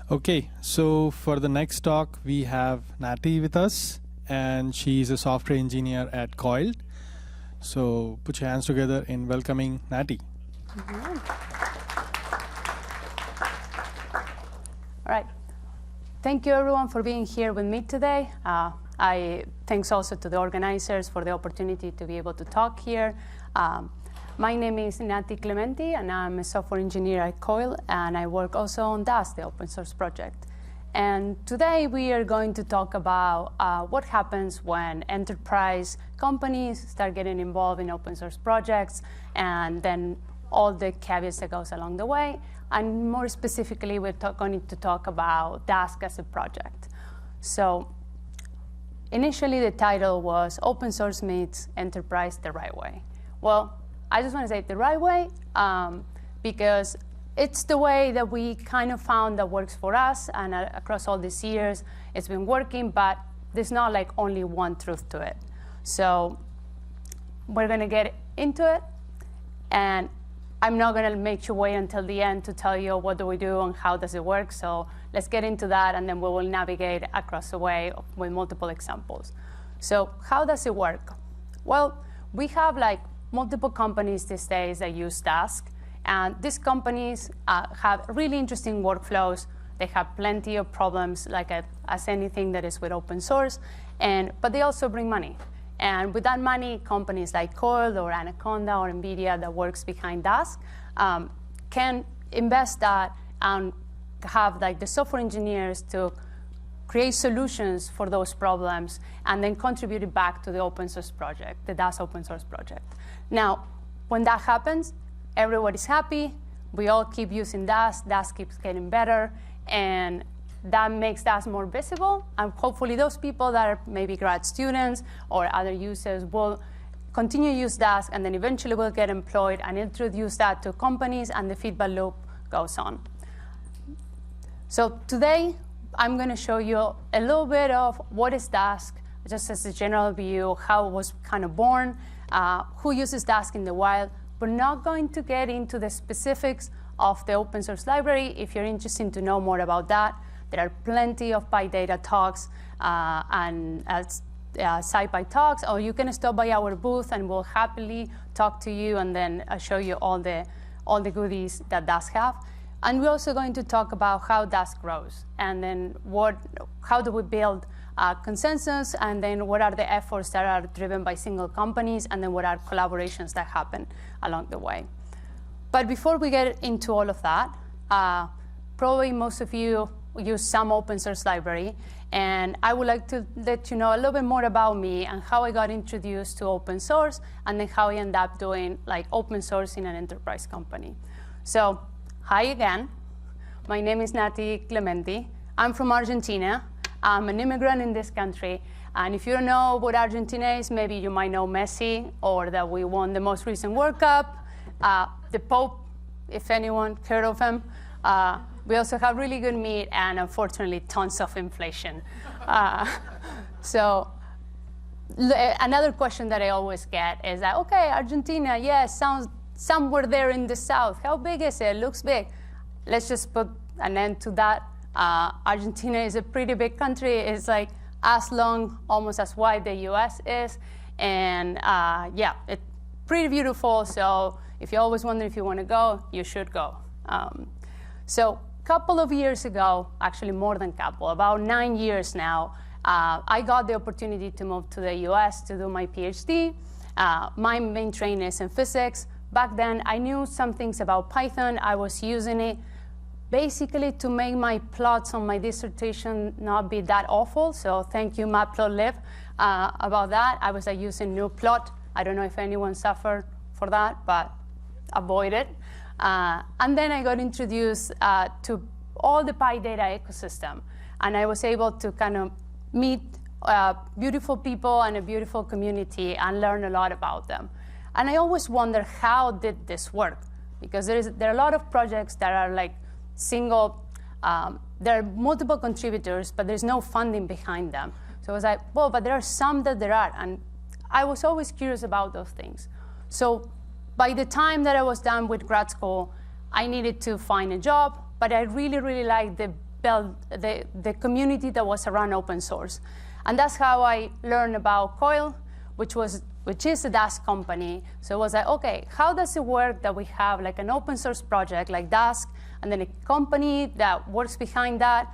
Okay, so for the next talk, we have Naty with us, and she's a software engineer at Coiled. So put your hands together in welcoming Naty. All right. Thank you, everyone, for being here with me today. Thanks also to the organizers for the opportunity to be able to talk here. My name is Naty Clementi, and I'm a software engineer at Coiled, and I work also on Dask, the open source project. And today we are going to talk about what happens when enterprise companies start getting involved in open source projects, and then all the caveats that goes along the way. And more specifically, we're going to talk about Dask as a project. So initially, the title was Open Source Meets Enterprise the Right Way. Well, I just want to say it the right way because it's the way that we kind of found that works for us, and across all these years, it's been working, but there's not like only one truth to it. So we're going to get into it, and I'm not going to make you wait until the end to tell you what do we do and how does it work. So let's get into that, and then we will navigate across the way with multiple examples. So how does it work? Well, we have like multiple companies these days that use Dask. And these companies have really interesting workflows. They have plenty of problems, like as anything that is with open source. But they also bring money. And with that money, companies like Coiled or Anaconda or NVIDIA that works behind Dask can invest that and have like the software engineers to create solutions for those problems and then contribute it back to the open source project, the Dask open source project. Now, when that happens, everybody's happy. We all keep using Dask. Dask keeps getting better. And that makes Dask more visible. And hopefully those people that are maybe grad students or other users will continue to use Dask, and then eventually will get employed and introduce that to companies, and the feedback loop goes on. So today, I'm going to show you a little bit of what is Dask, just as a general view, how it was kind of born, who uses Dask in the wild. We're not going to get into the specifics of the open source library. If you're interested to know more about that, there are plenty of PyData talks and SciPy talks, or you can stop by our booth and we'll happily talk to you and then show you all the goodies that Dask have. And we're also going to talk about how Dask grows, and then how do we build consensus, and then what are the efforts that are driven by single companies, and then what are collaborations that happen along the way. But before we get into all of that, probably most of you use some open source library, and I would like to let you know a little bit more about me and how I got introduced to open source, and then how I end up doing like open source in an enterprise company. So hi again. My name is Naty Clementi. I'm from Argentina. I'm an immigrant in this country. And if you don't know what Argentina is, maybe you might know Messi, or that we won the most recent World Cup. The Pope, if anyone heard of him. We also have really good meat and, unfortunately, tons of inflation. So another question that I always get is that, OK, Argentina, yes, sounds somewhere there in the south. How big is it? Looks big. Let's just put an end to that. Argentina is a pretty big country. It's like as long, almost as wide the US is. And yeah, it's pretty beautiful. So if you always wonder if you want to go, you should go. So a couple of years ago, actually more than a couple, about 9 years now, I got the opportunity to move to the US to do my PhD. My main training is in physics. Back then, I knew some things about Python. I was using it basically to make my plots on my dissertation not be that awful. So thank you, Matplotlib, about that. I was using NuPlot. I don't know if anyone suffered for that, but avoid it. And then I got introduced to all the PyData ecosystem. And I was able to kind of meet beautiful people and a beautiful community and learn a lot about them. And I always wonder, how did this work? Because there are a lot of projects that are like single, there are multiple contributors, but there's no funding behind them. So I was like, well, but there are some that there are. And I was always curious about those things. So by the time that I was done with grad school, I needed to find a job, but I really, really liked the build the community that was around open source. And that's how I learned about Coiled, which is a Dask company. So it was like, okay, how does it work that we have like an open source project like Dask, and then a company that works behind that?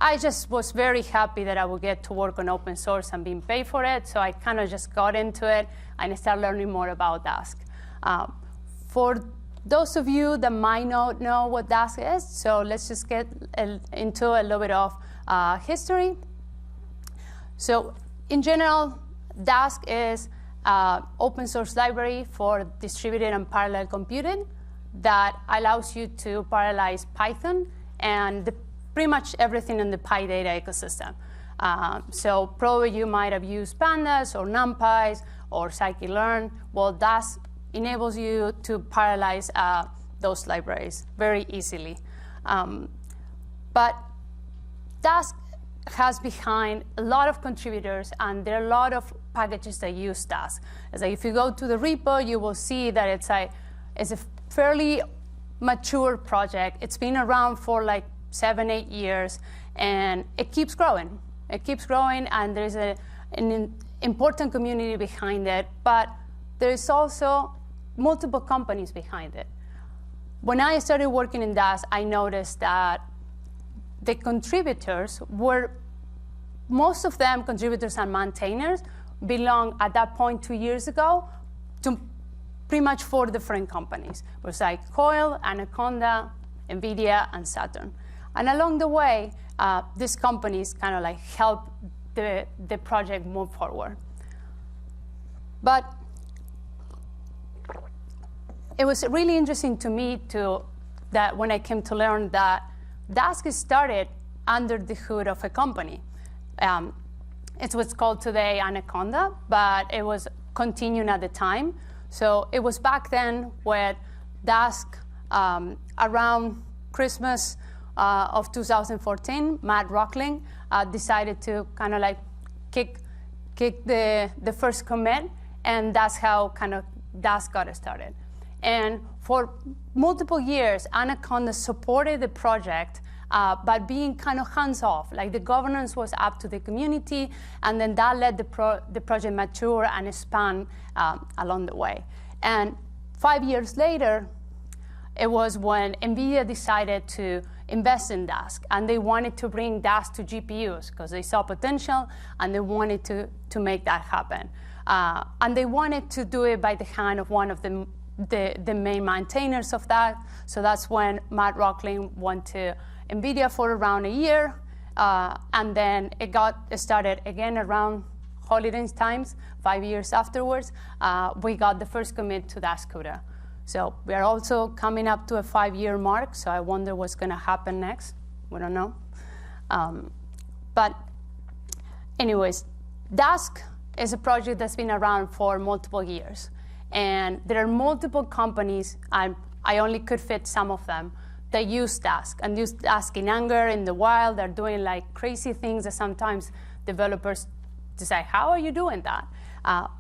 I just was very happy that I would get to work on open source and being paid for it. So I kind of just got into it and started learning more about Dask. For those of you that might not know what Dask is, so let's just get into a little bit of history. So in general, Dask is an open source library for distributed and parallel computing that allows you to parallelize Python and pretty much everything in the PyData ecosystem. So probably you might have used pandas or numpys or scikit-learn. Well, Dask enables you to parallelize those libraries very easily. But Dask has behind a lot of contributors, and there are a lot of packages that use Dask. It's like if you go to the repo, you will see that it's a fairly mature project. It's been around for like 7-8 years, and it keeps growing. It keeps growing, and there's an important community behind it, but there's also multiple companies behind it. When I started working in Dask, I noticed that the contributors were, most of them, contributors and maintainers, belong at that point 2 years ago to pretty much 4 different companies. It was like Coiled, Anaconda, NVIDIA, and Saturn. And along the way, these companies kind of like help the project move forward. But it was really interesting to me that when I came to learn that Dask started under the hood of a company. It's what's called today Anaconda, but it was continuing at the time. So it was back then where Dask, around Christmas of 2014, Matt Rockling decided to kind of like kick the first commit, and that's how kind of Dask got started. And for multiple years, Anaconda supported the project by being kind of hands-off. Like the governance was up to the community, and then that let the project mature and expand along the way. And 5 years later, it was when NVIDIA decided to invest in Dask, and they wanted to bring Dask to GPUs because they saw potential, and they wanted to make that happen. And they wanted to do it by the hand of one of the main maintainers of that. So that's when Matt Rockling went to NVIDIA for around a year, and then it got started again around holiday times, 5 years afterwards. We got the first commit to Dask. So we are also coming up to a 5-year mark, so I wonder what's going to happen next. We don't know. But anyways, Dask is a project that's been around for multiple years. And there are multiple companies, and I only could fit some of them, that use Dask and use Dask in anger in the wild. They're doing like crazy things that sometimes developers decide, how are you doing that?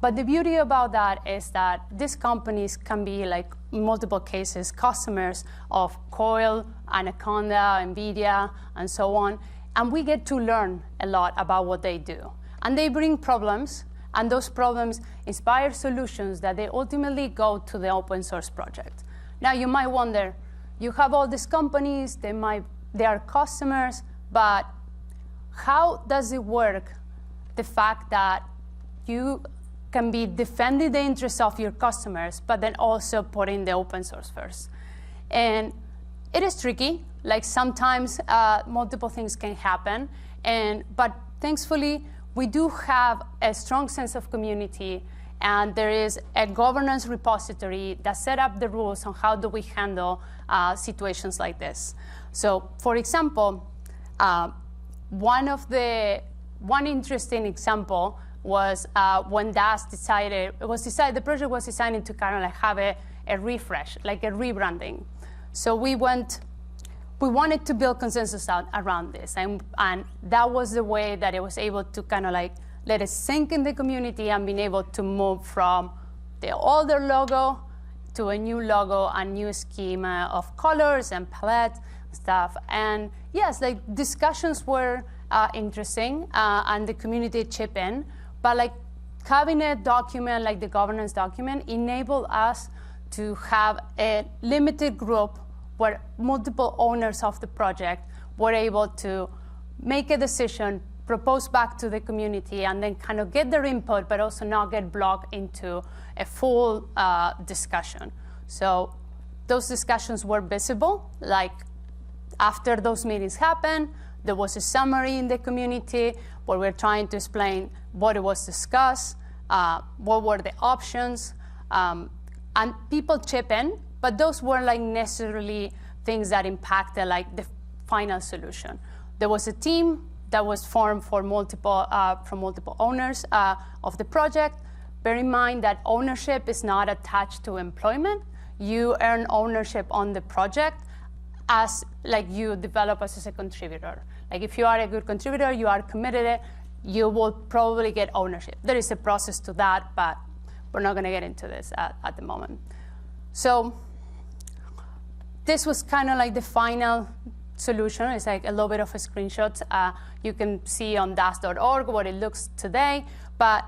But the beauty about that is that these companies can be like, in multiple cases, customers of Coiled, Anaconda, NVIDIA, and so on. And we get to learn a lot about what they do. And they bring problems, and those problems inspire solutions that they ultimately go to the open source project. Now you might wonder, you have all these companies, they are customers, but how does it work, the fact that you can be defending the interests of your customers, but then also putting the open source first? And it is tricky. Like sometimes multiple things can happen, but thankfully, we do have a strong sense of community, and there is a governance repository that set up the rules on how do we handle situations like this. So for example, one interesting example was when Dask the project was deciding to kind of like have a refresh, like a rebranding. So we wanted to build consensus around this, and that was the way that it was able to kind of like let it sink in the community and being able to move from the older logo to a new logo, a new schema of colors and palette, stuff. And yes, like discussions were interesting, and the community chip in. But like having a document like the governance document enabled us to have a limited group where multiple owners of the project were able to make a decision, propose back to the community, and then kind of get their input, but also not get blocked into a full discussion. So those discussions were visible. Like after those meetings happened, there was a summary in the community where we're trying to explain what it was discussed, what were the options, and people chip in, but those weren't like necessarily things that impacted like the final solution. There was a team that was formed for multiple owners of the project. Bear in mind that ownership is not attached to employment. You earn ownership on the project as like you develop as a contributor. Like if you are a good contributor, you are committed, you will probably get ownership. There is a process to that, but we're not going to get into this at the moment. So this was kind of like the final solution. It's like a little bit of a screenshot. You can see on dask.org what it looks today, but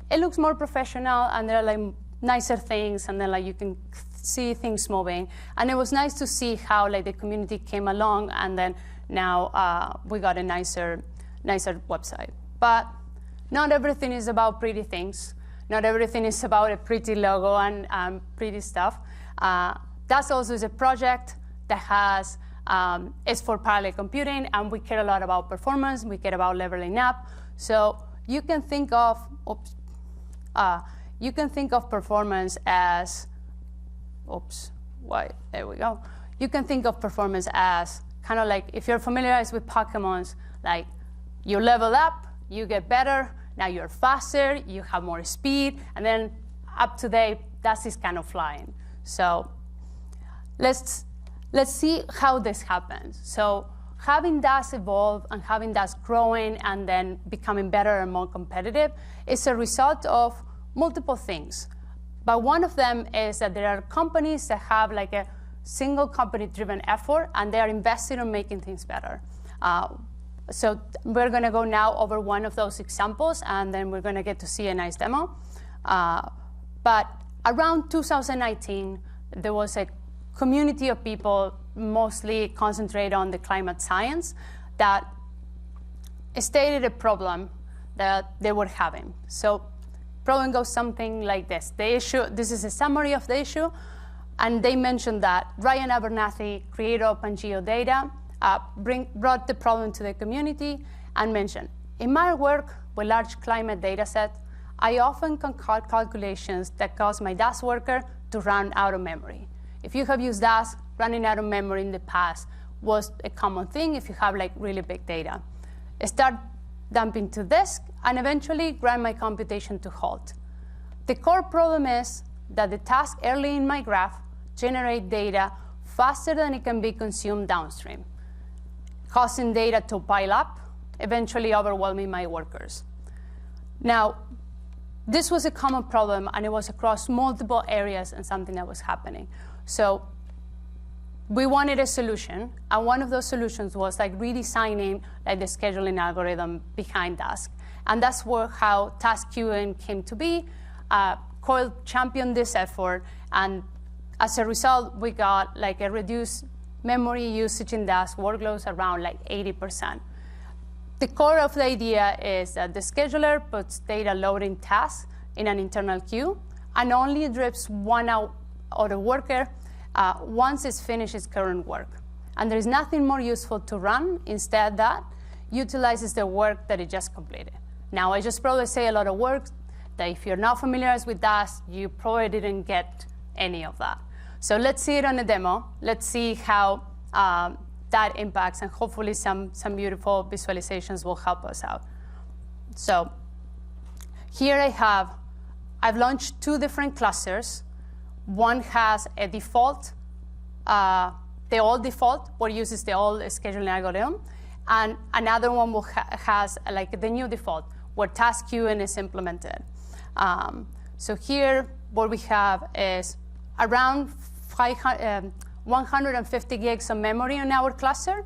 it looks more professional, and there are like nicer things, and then like you can see things moving. And it was nice to see how like the community came along, and then now we got a nicer website. But not everything is about pretty things. Not everything is about a pretty logo and pretty stuff. Dask also is a project that has is for parallel computing, and we care a lot about performance. We care about leveling up. So you can think of performance as there we go. You can think of performance as kind of like if you're familiarized with Pokemons, like you level up, you get better. Now you're faster, you have more speed, and then up to date, Dask is kind of flying. So let's see how this happens. So having Dask evolve and having Dask growing and then becoming better and more competitive is a result of multiple things. But one of them is that there are companies that have like a single company-driven effort, and they are invested in making things better. So we're going to go now over one of those examples, and then we're going to get to see a nice demo. But around 2019, there was a community of people, mostly concentrated on the climate science, that stated a problem that they were having. So problem goes something like this. The issue, this is a summary of the issue, and they mentioned that Ryan Abernathy, creator of Pangeo Data, brought the problem to the community and mentioned, in my work with large climate data sets, I often concoct calculations that cause my Dask worker to run out of memory. If you have used Dask, running out of memory in the past was a common thing if you have like really big data. Start dumping to disk and eventually grind my computation to halt. The core problem is that the task early in my graph generate data faster than it can be consumed downstream, causing data to pile up, eventually overwhelming my workers. Now, this was a common problem, and it was across multiple areas and something that was happening. So we wanted a solution, and one of those solutions was like redesigning like the scheduling algorithm behind Dask. And that's how task queuing came to be. Coiled championed this effort, and as a result, we got like a reduced memory usage in Dask workloads around like 80%. The core of the idea is that the scheduler puts data loading tasks in an internal queue and only drips one out of the worker once it's finished its current work. And there is nothing more useful to run. Instead, that utilizes the work that it just completed. Now, I just probably say a lot of work that if you're not familiar with Dask, you probably didn't get any of that. So let's see it on a demo. Let's see how that impacts, and hopefully some beautiful visualizations will help us out. So here I've launched 2 different clusters. One has a default, the old default, where it uses the old scheduling algorithm, and another one has like the new default, where task queuing is implemented. So here, what we have is around 150 gigs of memory in our cluster.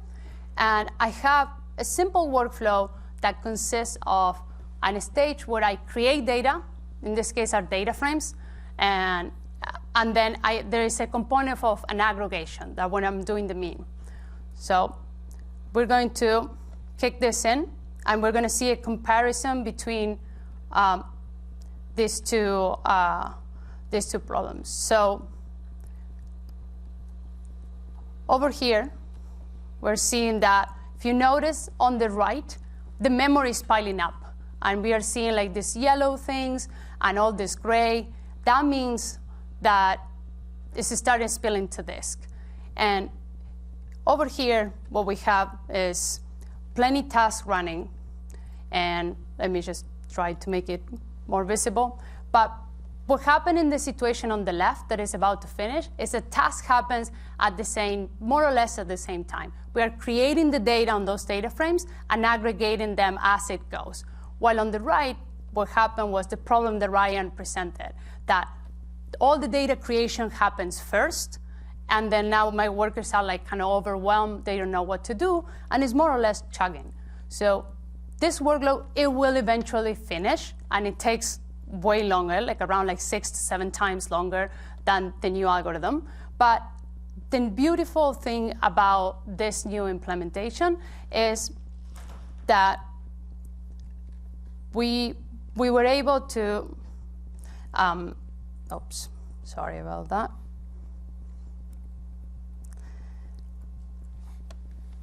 And I have a simple workflow that consists of a stage where I create data. In this case, are data frames. And then there is a component of an aggregation that when I'm doing the mean. So we're going to kick this in, and we're going to see a comparison between these two problems. So over here, we're seeing that if you notice on the right, the memory is piling up. And we are seeing like these yellow things and all this gray. That means that it's starting spilling to disk. And over here, what we have is plenty tasks running. And let me just try to make it more visible. But what happened in the situation on the left that is about to finish is a task happens at the same, more or less at the same time. We are creating the data on those data frames and aggregating them as it goes. While on the right, what happened was the problem that Ryan presented, that all the data creation happens first, and then now my workers are like kind of overwhelmed, they don't know what to do, and it's more or less chugging. So this workload, it will eventually finish, and it takes way longer, like around like 6 to 7 times longer than the new algorithm. But the beautiful thing about this new implementation is that we were able to, oops, sorry about that.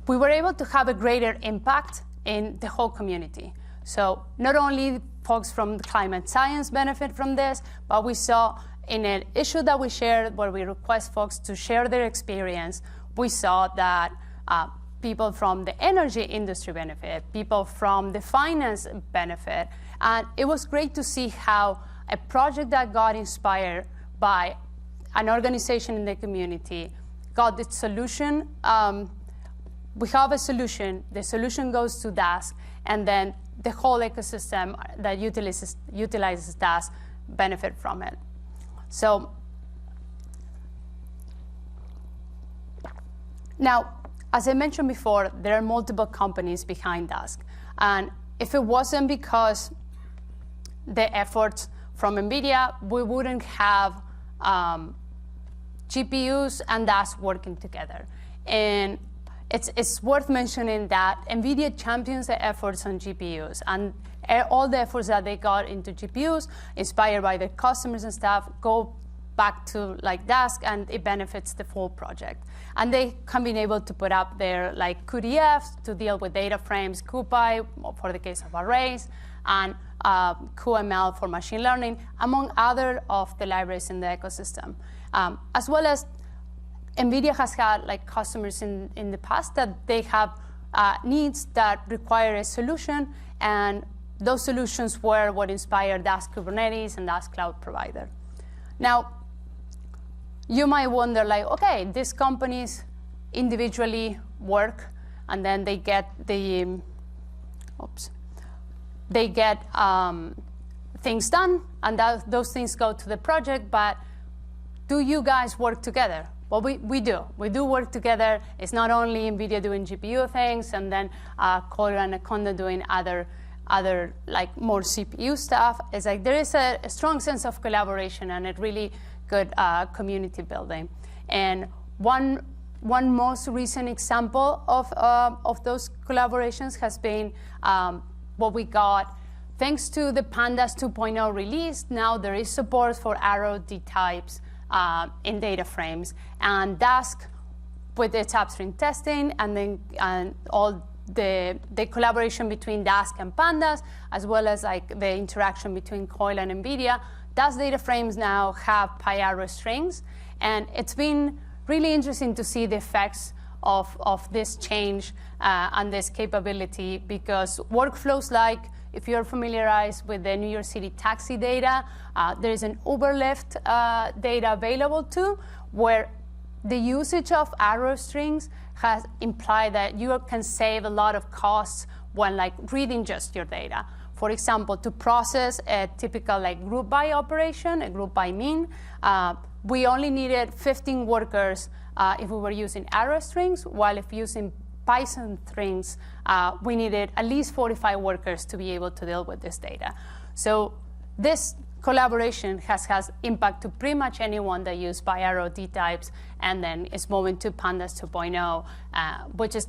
We were able to have a greater impact in the whole community. So not only folks from climate science benefit from this, but we saw in an issue that we shared where we request folks to share their experience, we saw that people from the energy industry benefit, people from the finance benefit. And it was great to see how a project that got inspired by an organization in the community got its solution. We have a solution, the solution goes to Dask, and then the whole ecosystem that utilizes Dask benefit from it. So now, as I mentioned before, there are multiple companies behind Dask. And if it wasn't because the efforts from NVIDIA, we wouldn't have GPUs and Dask working together. And it's worth mentioning that NVIDIA champions the efforts on GPUs, and all the efforts that they got into GPUs, inspired by their customers and stuff, go back to like Dask, and it benefits the full project. And they have been able to put up their like QDFs to deal with data frames, CuPy for the case of arrays, and QML for machine learning, among other of the libraries in the ecosystem. As well as NVIDIA has had like customers in the past that they have needs that require a solution, and those solutions were what inspired Dask Kubernetes and Dask Cloud Provider. Now, you might wonder, like, okay, these companies individually work, and then they get the, things done, and those things go to the project, but do you guys work together? Well, we do. We do work together. It's not only NVIDIA doing GPU things, and then Coiled and Anaconda doing other like more CPU stuff. It's like there is a strong sense of collaboration and a really good community building. And one most recent example of those collaborations has been what we got. Thanks to the Pandas 2.0 release, now there is support for arrow D types in data frames. And Dask, with its upstream testing, and then all the collaboration between Dask and Pandas, as well as like the interaction between Coiled and NVIDIA, Dask data frames now have PyArrow strings. And it's been really interesting to see the effects of this change and this capability, because workflows like, if you're familiarized with the New York City taxi data, there is an Uber Lyft data available too, where the usage of arrow strings has implied that you can save a lot of costs when like reading just your data. For example, to process a typical like group by operation, a group by mean, we only needed 15 workers if we were using arrow strings, while if using Python strings, we needed at least 45 workers to be able to deal with this data. So this collaboration has impact to pretty much anyone that use bi-arrow D-types and then is moving to Pandas 2.0, which is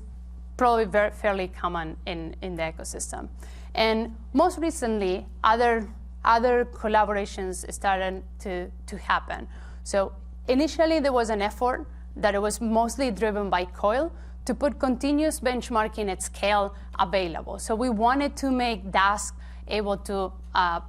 probably fairly common in the ecosystem. And most recently, other collaborations started to happen. So initially, there was an effort that it was mostly driven by Coiled to put continuous benchmarking at scale available. So we wanted to make Dask able to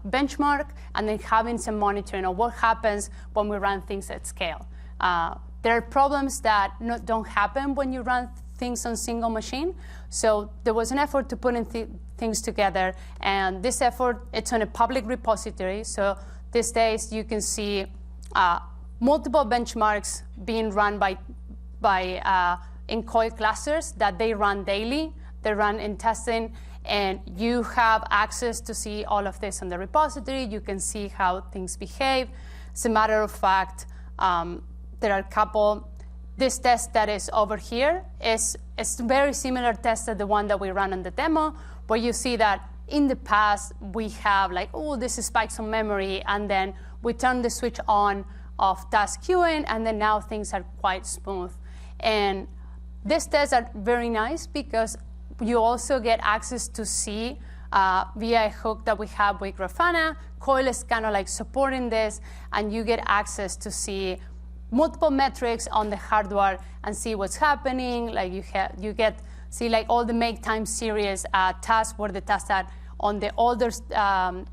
benchmark and then having some monitoring of what happens when we run things at scale. There are problems that don't happen when you run things on single machine. So there was an effort to put things together. And this effort, it's on a public repository. So these days, you can see multiple benchmarks being run in Coiled clusters that they run daily. They run in testing. And you have access to see all of this on the repository. You can see how things behave. As a matter of fact, there are a couple. This test that is over here is a very similar test to the one that we ran on the demo, where you see that in the past, we have like, oh, this is spikes on memory. And then we turn the switch on of task queuing, and then now things are quite smooth. And these tests are very nice because you also get access to see via a hook that we have with Grafana. Coiled is kind of like supporting this, and you get access to see multiple metrics on the hardware and see what's happening. Like you get see like all the make time series tasks where the tasks that on the older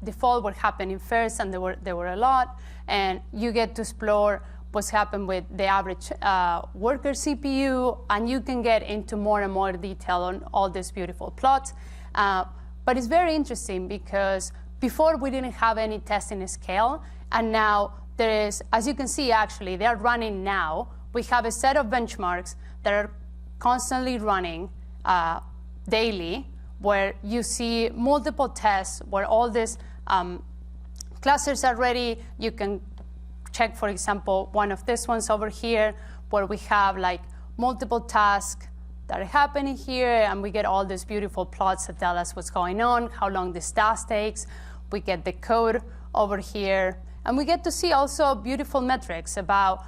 default were happening first, and there were a lot, and you get to explore what's happened with the average worker CPU, and you can get into more and more detail on all these beautiful plots. But it's very interesting because before we didn't have any testing scale, and now there is, as you can see, actually, they are running now. We have a set of benchmarks that are constantly running daily, where you see multiple tests, where all these clusters are ready. You can check, for example, one of these ones over here, where we have like multiple tasks that are happening here, and we get all these beautiful plots that tell us what's going on, how long this task takes. We get the code over here, and we get to see also beautiful metrics about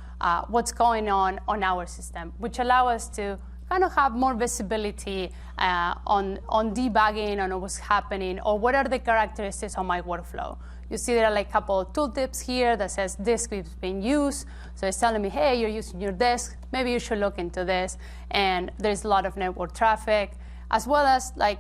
what's going on our system, which allow us to kind of have more visibility on debugging, on what's happening, or what are the characteristics of my workflow. You see there are like a couple of tooltips here that says disk is being used. So it's telling me, hey, you're using your disk. Maybe you should look into this. And there's a lot of network traffic, as well as like,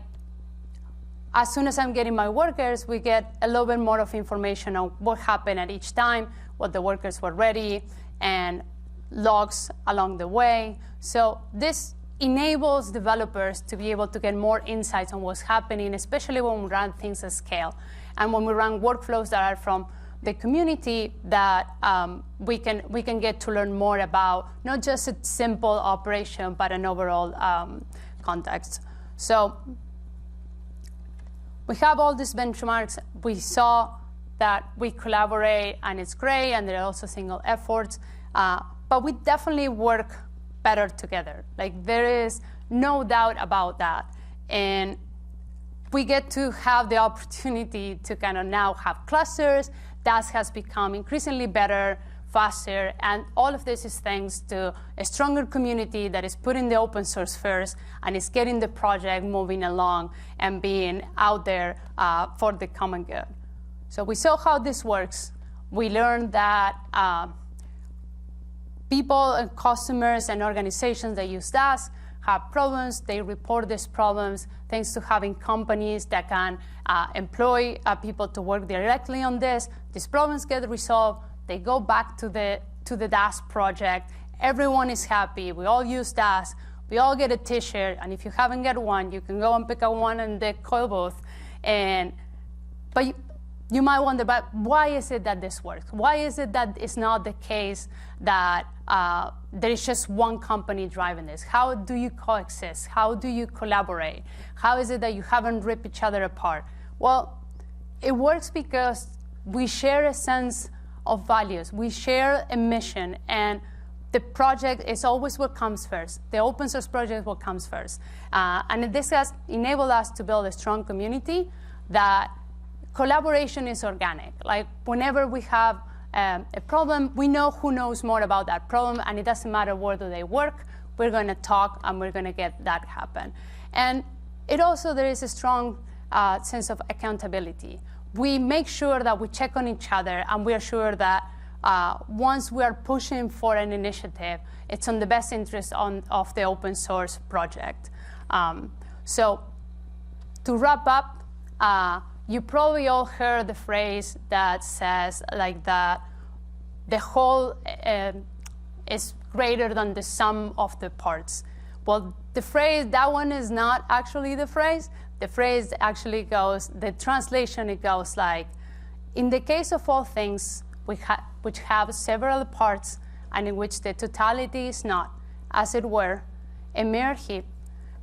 as soon as I'm getting my workers, we get a little bit more of information on what happened at each time, what the workers were ready, and logs along the way. So this enables developers to be able to get more insights on what's happening, especially when we run things at scale. And when we run workflows that are from the community, that we can get to learn more about not just a simple operation, but an overall context. So we have all these benchmarks. We saw that we collaborate, and it's great, and there are also single efforts. But we definitely work better together. Like, there is no doubt about that. And we get to have the opportunity to kind of now have clusters. Dask has become increasingly better, faster, and all of this is thanks to a stronger community that is putting the open source first and is getting the project moving along and being out there for the common good. So we saw how this works. We learned that people and customers and organizations that use Dask have problems. They report these problems thanks to having companies that can employ people to work directly on this. These problems get resolved. They go back to the Dask project. Everyone is happy. We all use Dask. We all get a T-shirt. And if you haven't got one, you can go and pick up one in the Coiled booth. But you might wonder, but why is it that this works? Why is it that it's not the case that there is just one company driving this? How do you coexist? How do you collaborate? How is it that you haven't ripped each other apart? Well, it works because we share a sense of values. We share a mission, and the project is always what comes first. The open source project is what comes first. And this has enabled us to build a strong community that collaboration is organic. Like whenever we have a problem, we know who knows more about that problem, and it doesn't matter where do they work. We're going to talk, and we're going to get that happen. And it also, there is a strong sense of accountability. We make sure that we check on each other, and we are sure that once we are pushing for an initiative, it's in the best interest of the open source project. So to wrap up, you probably all heard the phrase that says like that the whole is greater than the sum of the parts. Well, the phrase, that one is not actually the phrase. The phrase actually goes, the translation, it goes like, in the case of all things which have several parts and in which the totality is not, as it were, a mere heap,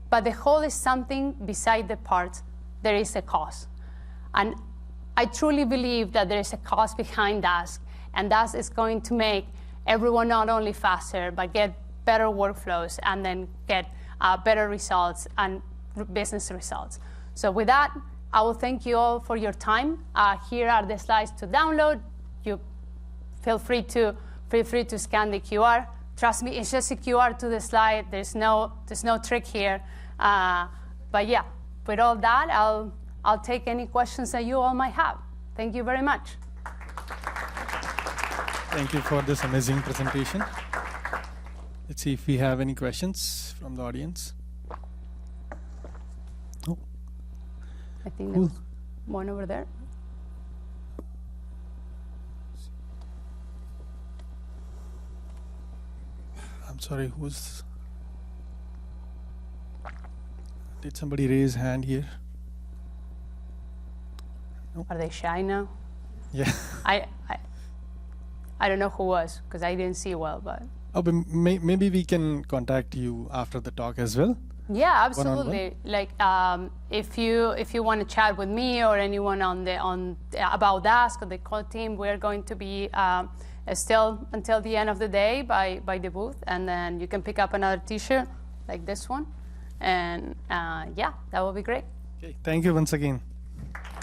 but the whole is something beside the parts, there is a cause. And I truly believe that there is a cause behind Dask, and Dask is going to make everyone not only faster, but get better workflows and then get better results and business results. So with that, I will thank you all for your time. Here are the slides to download. You feel free to scan the QR. Trust me, it's just a QR to the slide. There's no trick here. But yeah, with all that, I'll take any questions that you all might have. Thank you very much. Thank you for this amazing presentation. Let's see if we have any questions from the audience. Oh. I think there's one over there. I'm sorry, did somebody raise hand here? No? Are they shy now? Yeah. I don't know who was, because I didn't see well, but. Oh, but maybe we can contact you after the talk as well. Yeah, absolutely. One-on-one? Like, if you want to chat with me or anyone about Dask or the core team, we're going to be still until the end of the day by the booth, and then you can pick up another T-shirt like this one, and yeah, that will be great. Okay, thank you once again.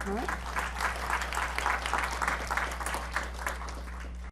All right.